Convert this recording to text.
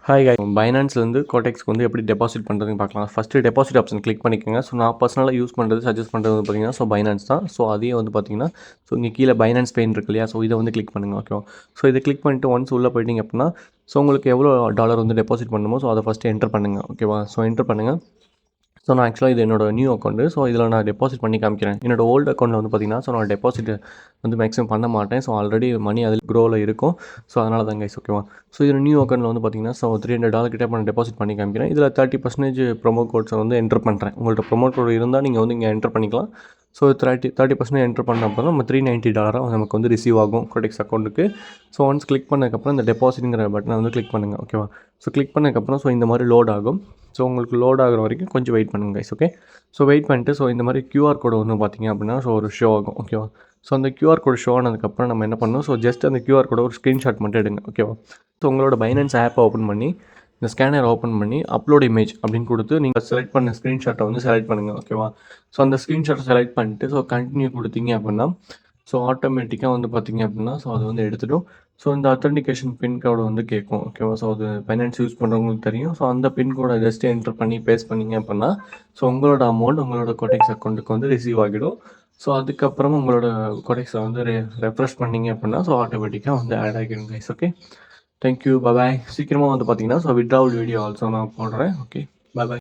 Hi காய் பைனான்ஸ்லேருந்து கோடெக்ஸ்க்கு வந்து எப்படி டெபாசிட் பண்ணுறதுன்னு பார்க்கலாம். ஃபஸ்ட்டு டெபாசிட் ஆப்ஷன் கிளிக் பண்ணிக்கோங்க. ஸோ நான் பர்சனலாக யூஸ் பண்ணுறது சஜஸ்ட் பண்ணுறது வந்து பார்த்தீங்கன்னா பைனான்ஸ் தான். ஸோ அதையே வந்து பார்த்தீங்கன்னா இங்கே கீழே பைனான்ஸ் பெயின் இருக்கு இல்லையா, ஸோ இதை வந்து கிளிக் பண்ணுங்கள். ஓகேவா. ஸோ இதை கிளிக் பண்ணிட்டு ஒன்ஸ் உள்ளே போயிட்டீங்க அப்படின்னா உங்களுக்கு எவ்வளோ டாலர் வந்து டெபாசிட் பண்ணணுமோ ஸோ அதை ஃபஸ்ட்டு என்டர் பண்ணுங்கள். ஓகேவா. ஸோ என்டர் பண்ணுங்கள். ஸோ நான் ஆக்சுவலாக இது என்னோட நியூ அக்கௌண்ட்டு. ஸோ இதில் நான் டெபாசிட் பண்ணி காமிக்கிறேன். என்னோட ஓல்டு அக்கௌண்ட்டில் வந்து பார்த்தீங்கன்னா நான் டெபாசிட் வந்து மேக்ஸிமம் பண்ண மாட்டேன். ஸோ ஆல்ரெடி மணி அதில் க்ரோவில் இருக்கும். ஸோ அதனால தான் கைஸ். ஓகேவா. ஸோ இதில் நியூ அக்கௌண்ட்டில் வந்து பார்த்தீங்கன்னா $300 கிட்டே நான் டெபாசிட் பண்ணி காமிக்கிறேன். இதில் 30% ப்ரோமோ கோட்ஸை வந்து என்டர் பண்ணுறேன். உங்கள்கிட்ட ப்ரோமோ கோட் இருந்தால் நீங்கள் வந்து இங்கே என்டர் பண்ணிக்கலாம். ஸோ 30% என்டர் பண்ண அப்புறம் நம்ம $390 நமக்கு வந்து ரிசீவ் ஆகும் கோடெக்ஸ் அக்கௌண்ட்டுக்கு. ஸோ ஒன்ஸ் கிளிக் பண்ணதுக்கப்புறம் இந்த டெபாசிட்ங்கிற பட்டனை வந்து கிளிக் பண்ணுங்கள். ஓகேவா. ஸோ கிளிக் பண்ணதுக்கப்புறம் இந்த மாதிரி லோட் ஆகும். ஸோ உங்களுக்கு லோட் ஆகிற வரைக்கும் கொஞ்சம் வெயிட் பண்ணுங்க கைஸ். ஓகே. ஸோ வெயிட் பண்ணிட்டு இந்த மாதிரி கியூஆர் கோடு ஒன்று பார்த்தீங்க அப்படின்னா ஒரு ஷோ ஆகும். ஓகேவா. ஸோ அந்த கியூஆர் கோடு ஷோ ஆனதுக்கப்புறம் நம்ம என்ன பண்ணணும், ஜஸ்ட் அந்த கியூஆர் கோட ஒரு ஸ்க்ரீன்ஷாட் மட்டும் எடுங்க. ஓகேவா. ஸோ உங்களோட பைனான்ஸ் ஆப்பை ஓப்பன் பண்ணி இந்த ஸ்கேனர் ஓப்பன் பண்ணி அப்லோட் இமேஜ் அப்படின்னு கொடுத்து நீங்கள் செலக்ட் பண்ண ஸ்க்ரீன்ஷாட்டை வந்து செலக்ட் பண்ணுங்கள். ஓகேவா. ஸோ அந்த ஸ்க்ரீன்ஷாட்டை செலக்ட் பண்ணிட்டு கண்டினியூ கொடுத்தீங்க அப்படின்னா ஆட்டோமேட்டிக்காக வந்து பார்த்தீங்க அப்படின்னா அது வந்து எடுத்துடும். இந்த அத்தன்டிகேஷன் பின் கோடு வந்து கேட்கும். ஓகேவா. அது பைனான்ஸ் யூஸ் பண்ணுறவங்களுக்கு தெரியும். அந்த பின் கோடை ஜஸ்ட் என்டர் பண்ணி பேஸ்ட் பண்ணிங்க அப்படின்னா உங்களோட அமௌண்ட் உங்களோட கோடெக்ஸ் அக்கௌண்ட்டுக்கு வந்து ரிசீவ் ஆகிடும். அதுக்கப்புறமா உங்களோட கோடெக்ஸை வந்து ரெஃப்ரெஷ் பண்ணிங்க அப்படின்னா ஆட்டோமேட்டிக்காக வந்து ஆட் ஆகிடும் கைஸ். ஓகே. தேங்க்யூ. பாய். சீக்கிரமாக வந்து பார்த்தீங்கன்னா வித்ட்ராவல் வீடியோ ஆல்சோ நான் போடுறேன். ஓகே. பாய்.